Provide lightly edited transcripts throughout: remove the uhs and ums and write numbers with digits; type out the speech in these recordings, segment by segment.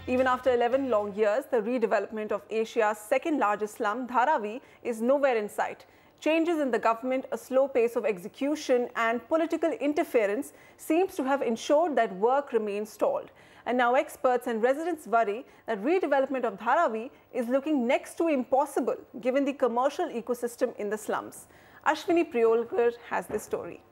Even after 11 long years, the redevelopment of Asia's second largest slum, Dharavi, is nowhere in sight. Changes in the government, a slow pace of execution and political interference seems to have ensured that work remains stalled. And now experts and residents worry that redevelopment of Dharavi is looking next to impossible given the commercial ecosystem in the slums. Ashwini Priolker has this story.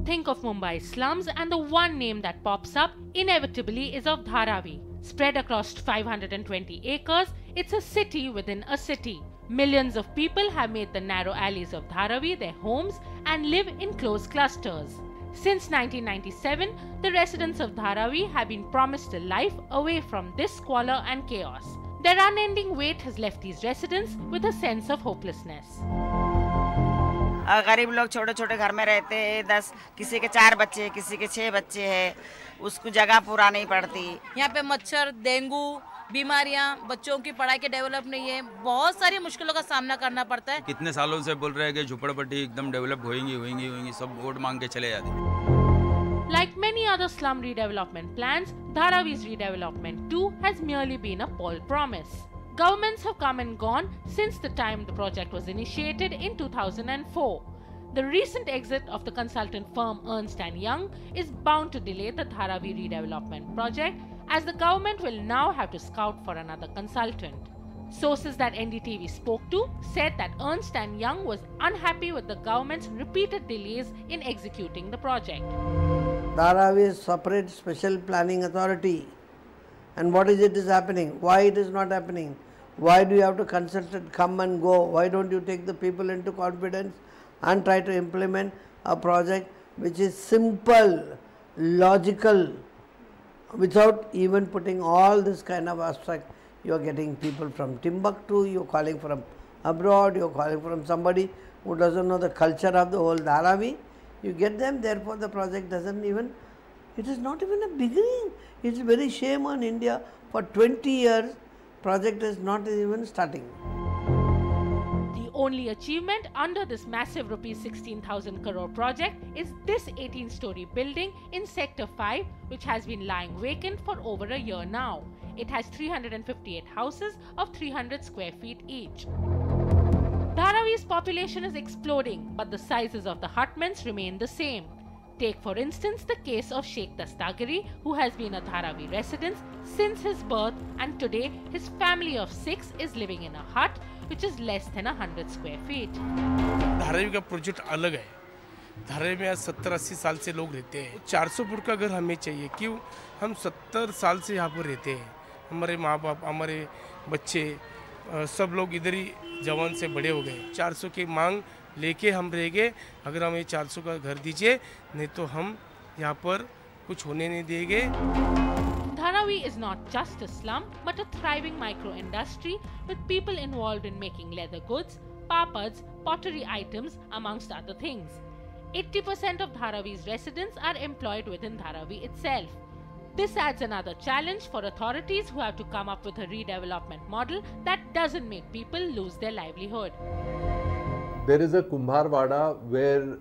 Think of Mumbai slums and the one name that pops up inevitably is of Dharavi. Spread across 520 acres, it's a city within a city. Millions of people have made the narrow alleys of Dharavi their homes and live in close clusters. Since 1997, the residents of Dharavi have been promised a life away from this squalor and chaos. Their unending wait has left these residents with a sense of hopelessness. गरीब लोग छोटे छोटे घर में रहते हैं, 10 किसी के 4 बच्चे, किसी के 6 बच्चे हैं, उसको जगह पूरा नहीं पड़ती। यहाँ पे मच्छर, डेंगू, बीमारियाँ, बच्चों की पढ़ाई के डेवलप नहीं है, बहुत सारी मुश्किलों का सामना करना पड़ता है। कितने सालों से बोल रहे हैं कि झुपड़पट्टी एकदम डेवलप होएंगी, सब वोट मांग के चले जाते। Like many other slum redevelopment plans, Dharavi's redevelopment too has merely been a pall promise. Governments have come and gone since the time the project was initiated in 2004. The recent exit of the consultant firm Ernst & Young is bound to delay the Dharavi redevelopment project, as the government will now have to scout for another consultant. Sources that NDTV spoke to said that Ernst & Young was unhappy with the government's repeated delays in executing the project. Dharavi is separate special planning authority. And what is it is happening? Why it is not happening? Why do you have to consultant come and go? Why don't you take the people into confidence and try to implement a project which is simple, logical, without even putting all this kind of abstract? You are getting people from Timbuktu, you are calling from abroad, you are calling from somebody who doesn't know the culture of the whole Dharavi. You get them, therefore the project doesn't even, it is not even a beginning. It's very shame on India. For 20 years, project is not even starting. The only achievement under this massive rupees 16,000 crore project is this 18-story building in Sector 5, which has been lying vacant for over a year now. It has 358 houses of 300 square feet each. Dharavi's population is exploding, but the sizes of the hutments remain the same. Take for instance the case of Sheikh Dastagiri, who has been a Dharavi resident since his birth, and today his family of 6 is living in a hut which is less than 100 square feet. Dharavi का project अलग है। धारावी में आज 70-80 साल से लोग रहते हैं। 400 फुट का घर हमें चाहिए। क्यों? हम 70 साल से यहाँ पर रहते हैं। हमारे माँ बाप, हमारे बच्चे, सब लोग इधर ही जवान से बड़े हो गए। 400 की मांग लेके हम रह गए। अगर हमें 400 का घर दीजिए, नहीं तो हम यहाँ पर कुछ होने नहीं देंगे। Dharavi is not just a slum, but a thriving micro-industry with people involved in making leather goods, papads, pottery items, amongst other things. 80% of Dharavi's residents are employed within Dharavi itself. This adds another challenge for authorities who have to come up with a redevelopment model that doesn't make people lose their livelihood. There is a Kumbharwada where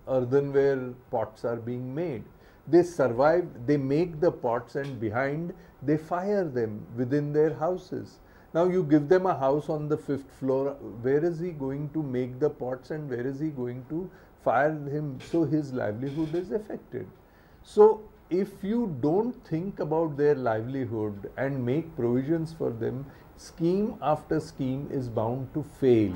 earthenware pots are being made. They survive, they make the pots, and behind they fire them within their houses. Now you give them a house on the 5th floor, where is he going to make the pots and where is he going to fire him? So his livelihood is affected. So if you don't think about their livelihood and make provisions for them, scheme after scheme is bound to fail.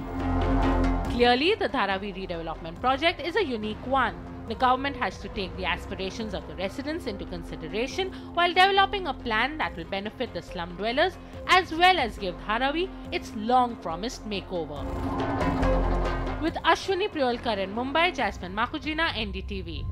Clearly, the Dharavi redevelopment project is a unique one. The government has to take the aspirations of the residents into consideration while developing a plan that will benefit the slum dwellers as well as give Dharavi its long-promised makeover. With Ashwini Priolker in Mumbai, Jasmine Makujina, NDTV.